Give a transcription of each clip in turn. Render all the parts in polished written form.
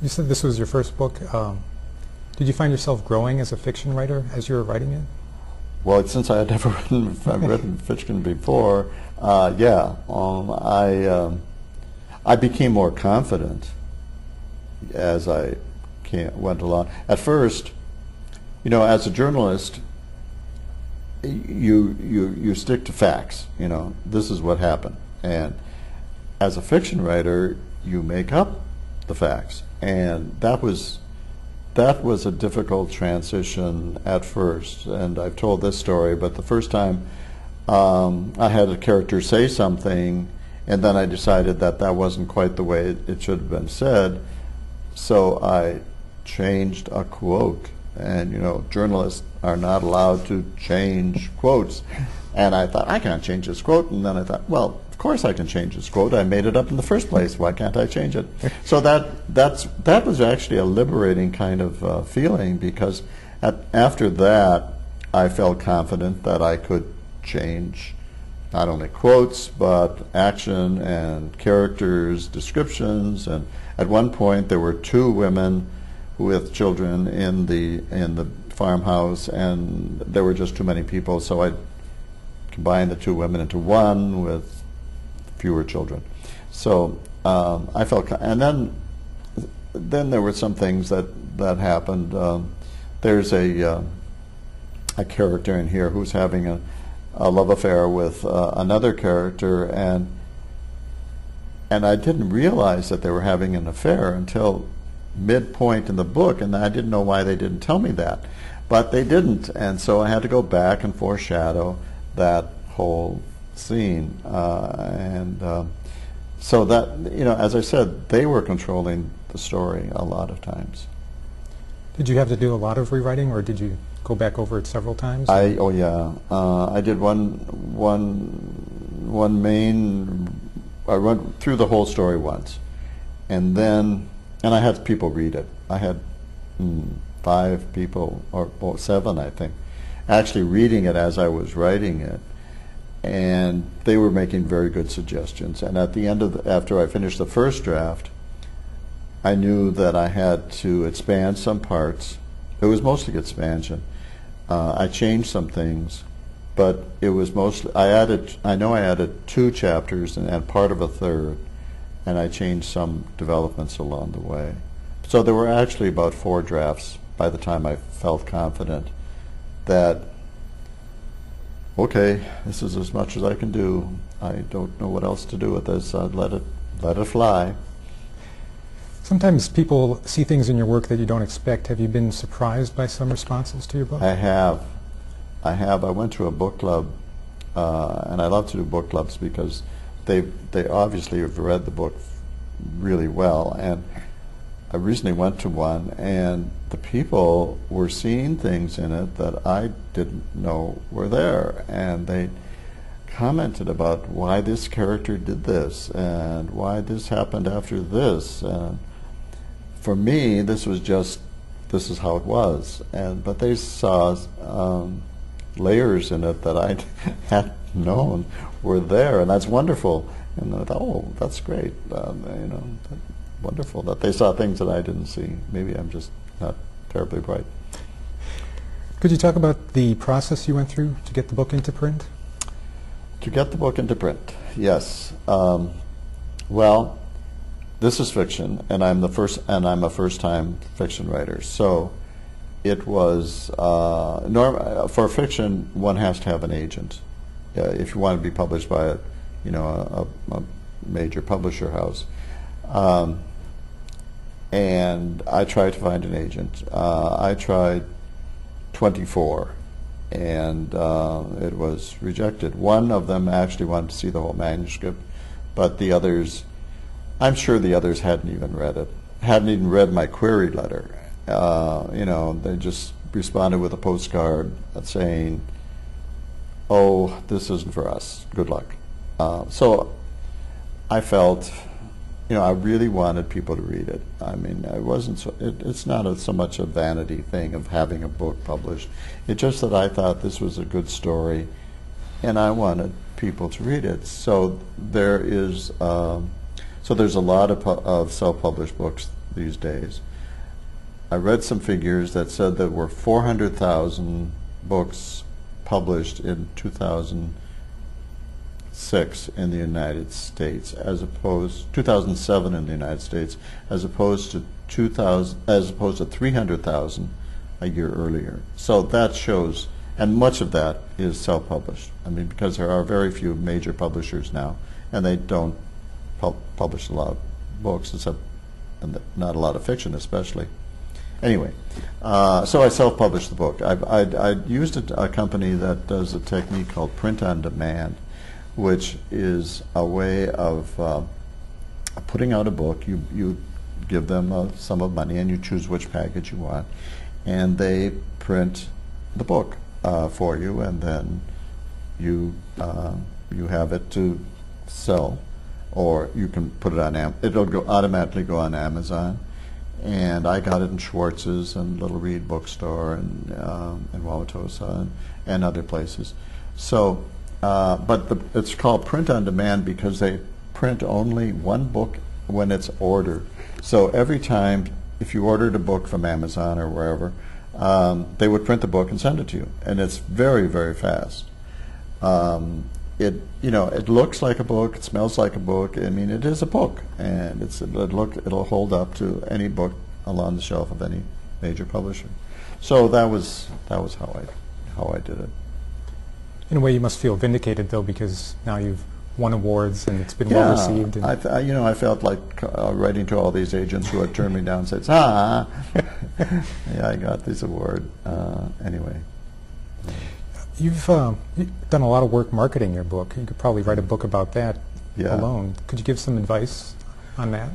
You said this was your first book. Did you find yourself growing as a fiction writer as you were writing it? Well, since I had never written fiction before, yeah, I became more confident as I went along. At first, you know, as a journalist, you stick to facts. You know, this is what happened, and as a fiction writer, you make up the facts, and that was a difficult transition at first. And I've told this story, but the first time I had a character say something, and then I decided that that wasn't quite the way it should have been said, so I changed a quote. And you know, journalists are not allowed to change quotes. And I thought, I can't change this quote. And then I thought, well, of course I can change this quote. I made it up in the first place. Why can't I change it? So that was actually a liberating kind of feeling, because after that, I felt confident that I could change not only quotes, but action and characters, descriptions. And at one point, there were 2 women with children in the farmhouse, and there were just too many people, so I combined the 2 women into one with fewer children. So I felt, and then there were some things that happened. There's a character in here who's having a love affair with another character, and I didn't realize that they were having an affair until midpoint in the book, and I didn't know why they didn't tell me that, but they didn't, and so I had to go back and foreshadow that whole scene, so that, you know, as I said, they were controlling the story a lot of times. Did you have to do a lot of rewriting, or did you go back over it several times? Oh yeah, I did one main. I went through the whole story once, and I had people read it. I had 5 people, or 7, I think, actually reading it as I was writing it, and they were making very good suggestions. And at the end after I finished the first draft, I knew that I had to expand some parts. It was mostly expansion. I changed some things, but it was mostly, I know I added 2 chapters and part of a third, and I changed some developments along the way. So there were actually about 4 drafts by the time I felt confident that, okay, this is as much as I can do. I don't know what else to do with this. I'd let it fly. Sometimes people see things in your work that you don't expect. Have you been surprised by some responses to your book? I have. I went to a book club, and I love to do book clubs because they obviously have read the book really well. And I recently went to one, and the people were seeing things in it that I didn't know were there, and they commented about why this character did this and why this happened after this. And for me, this is how it was. But they saw layers in it that I hadn't known were there, and that's wonderful. And I thought, oh, that's great. You know, wonderful that they saw things that I didn't see. Maybe I'm just not terribly bright. Could you talk about the process you went through to get the book into print? To get the book into print, yes. Well, this is fiction, and I'm a first-time fiction writer. So it was for fiction, one has to have an agent if you want to be published by a major publisher house. And I tried to find an agent. I tried 24, and it was rejected. One of them actually wanted to see the whole manuscript, but the others, I'm sure the others hadn't even read it, hadn't even read my query letter. They just responded with a postcard saying, oh, this isn't for us, good luck. So I felt, I really wanted people to read it. I mean, it's not so much a vanity thing of having a book published. It's just that I thought this was a good story, and I wanted people to read it. So there's a lot of self-published books these days. I read some figures that said there were 400,000 books published in 2006 in the United States, as opposed 2007 in the United States, as opposed to 300,000 a year earlier. So that shows, and much of that is self-published. I mean, because there are very few major publishers now, and they don't publish a lot of books, except and not a lot of fiction, especially. Anyway, so I self-published the book. I used a company that does a technique called print on demand, which is a way of putting out a book. You give them a sum of money, and you choose which package you want, and they print the book for you, and then you have it to sell, or you can put it on it'll automatically go on Amazon. And I got it in Schwartz's and Little Reed Bookstore and in Wauwatosa and other places. So, but it's called print on demand because they print only one book when it's ordered. So every time, if you ordered a book from Amazon or wherever, they would print the book and send it to you, and it's very, very fast. It looks like a book, it smells like a book. I mean, it is a book, and it'll hold up to any book along the shelf of any major publisher. So that was how I did it. In a way, you must feel vindicated, though, because now you've won awards and it's been well received. And I felt like writing to all these agents who had turned me down and said, yeah, I got this award. Anyway. You've done a lot of work marketing your book. You could probably write a book about that alone. Could you give some advice on that?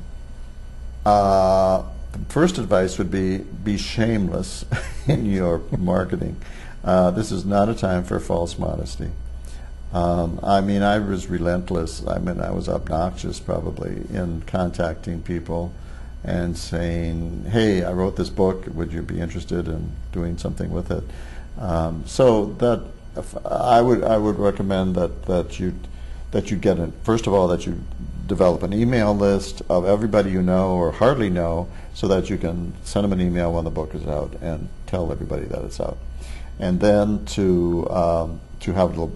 The first advice would be shameless in your marketing. This is not a time for false modesty. I mean, I was relentless. I mean, I was obnoxious probably in contacting people and saying, hey, I wrote this book. Would you be interested in doing something with it? So that I would recommend that you get first of all, that you develop an email list of everybody you know or hardly know, so that you can send them an email when the book is out and tell everybody that it's out, and then to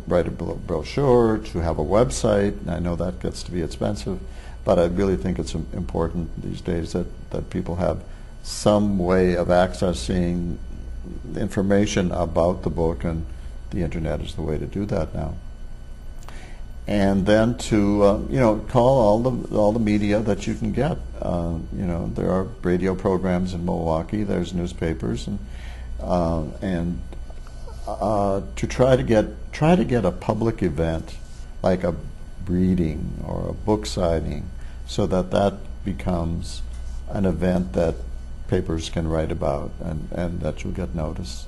write a brochure, to have a website. I know that gets to be expensive, but I really think it's important these days that people have some way of accessing information about the book, and the internet is the way to do that now. And then to call all the media that you can get. There are radio programs in Milwaukee. There's newspapers, and to try to get a public event like a reading or a book signing, so that becomes an event that papers can write about, and that you'll get notice.